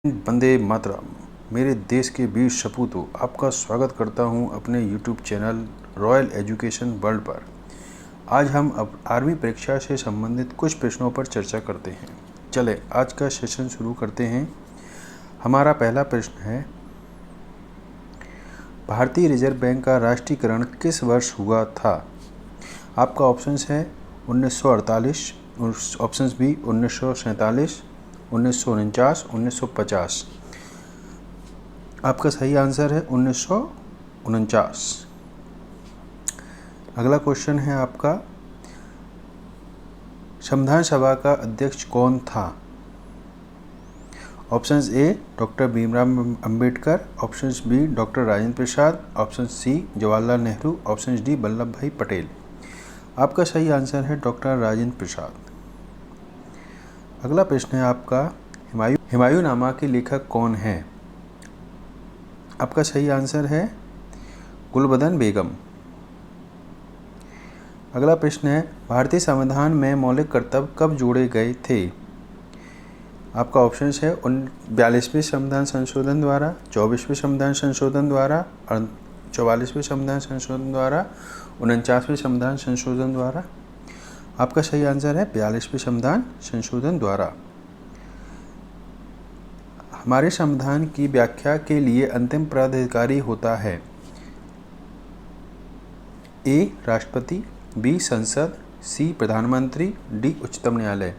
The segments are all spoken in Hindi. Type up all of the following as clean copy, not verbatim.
वंदे मातरम। मेरे देश के वीर सपूतों, आपका स्वागत करता हूं अपने YouTube channel royal education world पर। आज हम अब 8वीं परीक्षा से संबंधित कुछ प्रश्नों पर चर्चा करते हैं। चले आज का सेशन शुरू करते हैं। हमारा पहला प्रश्न है, भारतीय रिजर्व बैंक का राष्ट्रीयकरण किस वर्ष हुआ था? आपका ऑप्शंस है 1948, ऑप्शंस बी 1947, 1949, 1950। आपका सही आंसर है 1949। अगला क्वेश्चन है आपका, संविधान सभा का अध्यक्ष कौन था? Options A doctor Bhimrao Ambedkar, options B doctor Rajendra Prasad, option C Jawaharlal Nehru, option D Vallabhbhai Patel. आपका सही आंसर है डॉक्टर राजेंद्र प्रसाद। अगला प्रश्न है आपका, हुमायूंनामा के लेखक कौन है? आपका सही आंसर है गुलबदन बेगम। अगला प्रश्न है, भारतीय संविधान में मौलिक कर्तव्य कब जोड़े गए थे? आपका ऑप्शंस है 42वें संविधान संशोधन द्वारा, 24वें संविधान संशोधन द्वारा, 44वें संविधान संशोधन द्वारा, 49वें संविधान संशोधन द्वारा। आपका सही आंसर है 42वें संविधान संशोधन द्वारा। हमारे संविधान की व्याख्या के लिए अंतिम प्राधिकारी होता है? ए राष्ट्रपति, बी संसद, सी प्रधानमंत्री, डी उच्चतम न्यायालय।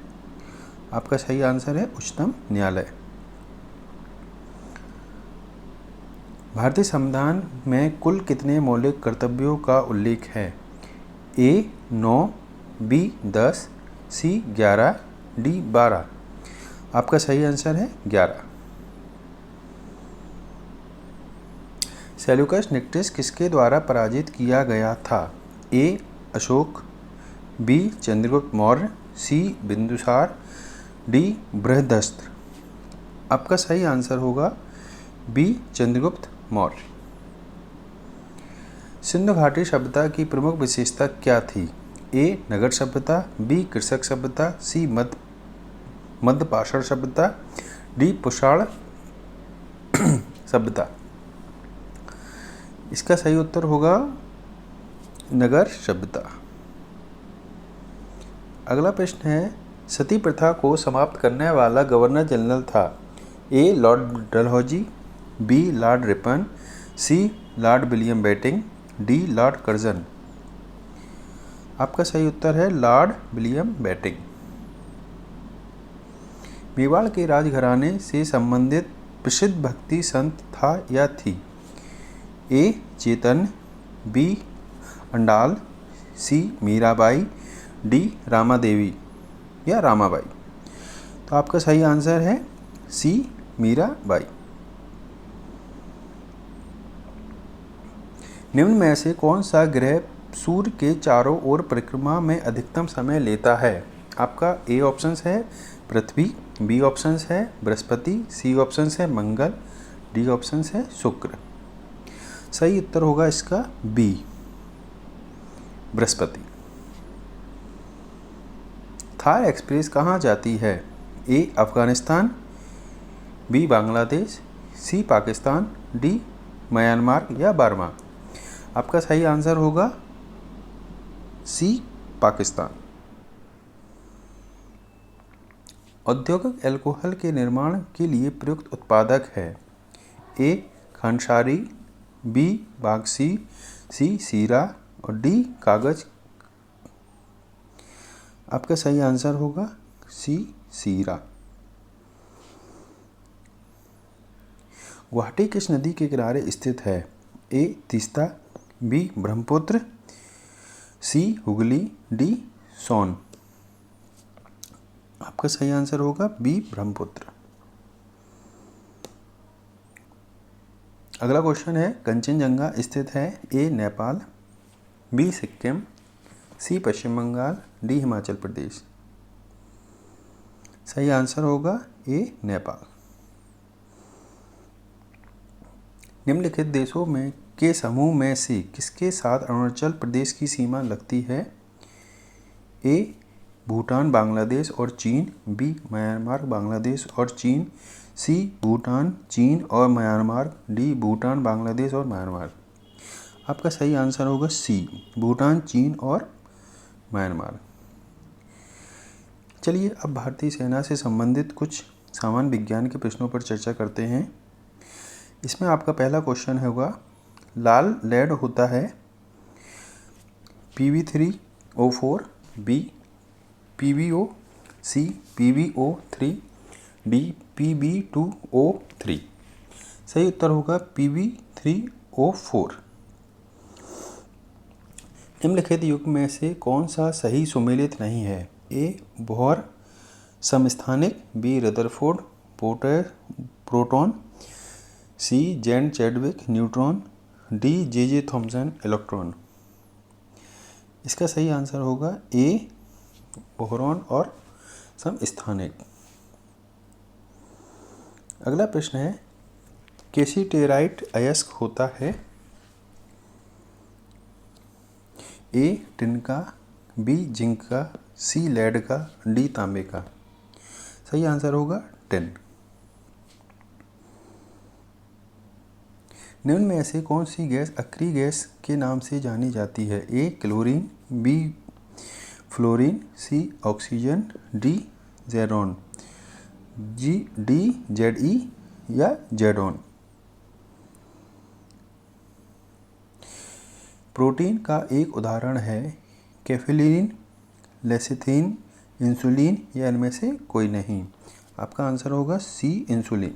आपका सही आंसर है उच्चतम न्यायालय। भारतीय संविधान में कुल कितने मौलिक कर्तव्यों का उल्लेख है? ए 9, बी 10, सी 11, डी 12। आपका सही आंसर है 11। सेल्यूकस निक्टस किसके द्वारा पराजित किया गया था? ए अशोक, बी चंद्रगुप्त मौर्य, सी बिंदुसार, डी बृहदस्त्र। आपका सही आंसर होगा बी चंद्रगुप्त मौर्य। सिंधु घाटी सभ्यता की प्रमुख विशेषता क्या थी? ए नगर सभ्यता, बी कृषक सभ्यता, सी मध्य पाषाण सभ्यता, डी पुषाण सभ्यता। इसका सही उत्तर होगा नगर सभ्यता। अगला प्रश्न है, सती प्रथा को समाप्त करने वाला गवर्नर जनरल था? A lord Dalhousie, B lord Ripon, C lord William Bentinck, D lord Curzon. आपका सही उत्तर है लॉर्ड विलियम बेंटिंक। मेवाड़ के राजघराने से संबंधित प्रसिद्ध भक्ति संत था या थी? ए चेतन, बी अंडाल, सी मीराबाई, डी रामा देवी या रामाबाई। तो आपका सही आंसर है सी मीराबाई। निम्न में से कौन सा ग्रह सूर्य के चारों ओर परिक्रमा में अधिकतम समय लेता है? आपका ए ऑप्शंस है पृथ्वी, बी ऑप्शंस है बृहस्पति, सी ऑप्शंस है मंगल, डी ऑप्शंस है शुक्र। सही उत्तर होगा इसका बी बृहस्पति। थार एक्सप्रेस कहाँ जाती है? ए अफगानिस्तान, बी बांग्लादेश, सी पाकिस्तान, डी म्यांमार या बर्मा। आपका सही आंसर होगा सी पाकिस्तान। औद्योगिक अल्कोहल के निर्माण के लिए प्रयुक्त उत्पादक है? ए खांडसारी, बी बागसी, सी सीरा और डी कागज। आपका सही आंसर होगा सी सीरा। गुवाहाटी किस नदी के किनारे स्थित है? ए तीस्ता, बी ब्रह्मपुत्र, सी हुगली, डी सोन। आपका सही आंसर होगा बी ब्रह्मपुत्र। अगला क्वेश्चन है, कंचनजंगा स्थित है? ए नेपाल, बी सिक्किम, सी पश्चिम बंगाल, डी हिमाचल प्रदेश। सही आंसर होगा ए नेपाल। निम्नलिखित देशों में के समूह में से किसके साथ अरुणाचल प्रदेश की सीमा लगती है? ए भूटान, बांग्लादेश और चीन, बी म्यांमार, बांग्लादेश और चीन, सी भूटान, चीन और म्यांमार, डी भूटान, बांग्लादेश और म्यांमार। आपका सही आंसर होगा सी भूटान, चीन और म्यांमार। चलिए अब भारतीय सेना से संबंधित कुछ सामान्य विज्ञान के प्रश्नों पर चर्चा करते हैं। इसमें आपका पहला क्वेश्चन होगा, लाल लेड होता है Pb3O4, बी PbO, सी PbO3, डी Pb2O3। सही उत्तर होगा Pb3O4। निम्नलिखित युग्म में से कौन सा सही सुमेलित नहीं है? ए बोहर समस्थानिक, B Rutherford proton, C James Chadwick neutron, D J Thomson electron. इसका सही आंसर होगा ए बोहरॉन और समस्थानिक। अगला प्रश्न है, कैसीटेराइट अयस्क होता है ए टिन का, बी जिंक का, सी लेड का, डी तांबे का। सही आंसर होगा टिन। निम्न में से कौन सी गैस अक्रिय गैस के नाम से जानी जाती है? ए क्लोरीन, बी फ्लोरीन, सी ऑक्सीजन, डी ज़ेरॉन, डी जेडई या जेडॉन। प्रोटीन का एक उदाहरण है कैफेलिन, लेसिथिन, इंसुलिन या इनमें से कोई नहीं। आपका आंसर होगा सी इंसुलिन।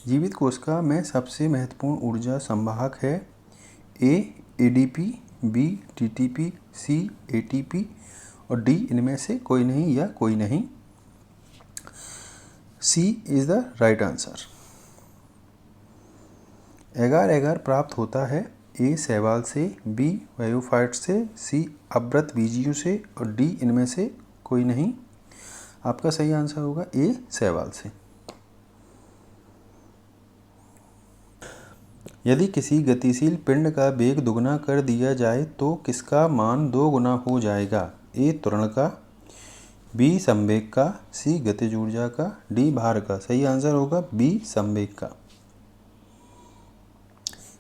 जीवित कोशिका में सबसे महत्वपूर्ण ऊर्जा संवाहक है ए एडीपी, बी टीटीपी, सी एटीपी और डी इनमें से कोई नहीं या कोई नहीं। सी इज द राइट आंसर। एगार एगार प्राप्त होता है ए शैवाल से, बी वायोफाइट से, सी अवृत बीजियों से और डी इनमें से कोई नहीं। आपका सही आंसर होगा ए शैवाल से। यदि किसी गतिशील पिंड का वेग दुगना कर दिया जाए तो किसका मान 2 गुना हो जाएगा? ए त्वरण का, बी संवेग का, सी गतिज ऊर्जा का, डी भार का। सही आंसर होगा बी संवेग का।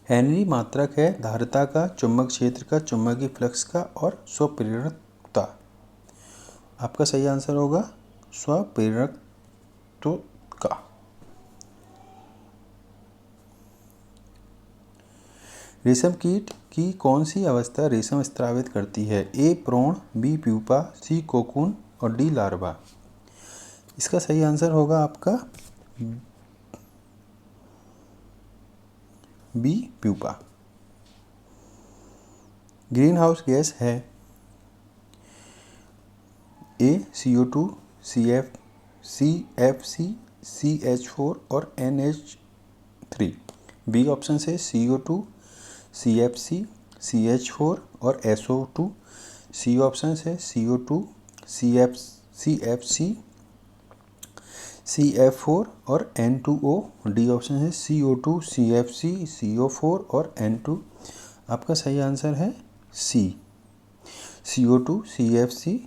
हेनरी मात्रक है धारिता का, चुंबक क्षेत्र का, चुंबकीय फ्लक्स का और स्वप्रेरकता। आपका सही आंसर होगा स्वप्रेरकत्व का। रेशम कीट की कौन सी अवस्था रेशम स्रावित करती है? A prawn, B pupa, C cocoon और डी लार्वा। इसका सही आंसर होगा आपका B pupa. Greenhouse gas है ए CO2, CFC, CH4 और NH3। बी ऑप्शन से CO2, CFC, CH4 और SO2। सी ऑप्शन है CO2, CFC, CF4 और N2O। डी ऑप्शन है CO2, CFC, CO4 और N2। आपका सही आंसर है सी CO2, CFC,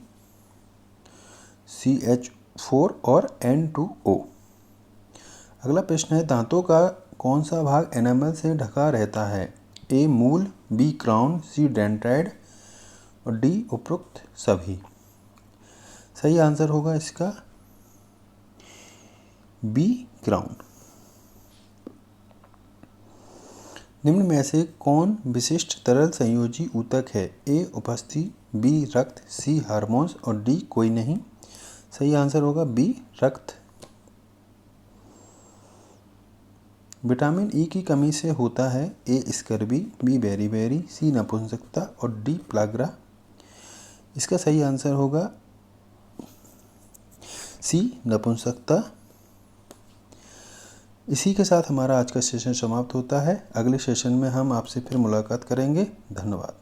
CH4 और N2O। अगला प्रश्न है, दांतों का कौन सा भाग एनामल से ढका रहता है? ए मूल, बी क्राउन, सी डेंटाइड और डी उपरोक्त सभी। सही आंसर होगा इसका बी क्राउन। निम्न में से कौन विशिष्ट तरल संयोजी ऊतक है? ए उपस्थिति, बी रक्त, सी हार्मोन्स और डी कोई नहीं। सही आंसर होगा बी रक्त। विटामिन ई की कमी से होता है ए स्कर्वी, बी बेरीबेरी, सी नपुंसकता और डी प्लाग्रा। इसका सही आंसर होगा सी नपुंसकता। इसी के साथ हमारा आज का सेशन समाप्त होता है। अगले सेशन में हम आपसे फिर मुलाकात करेंगे। धन्यवाद।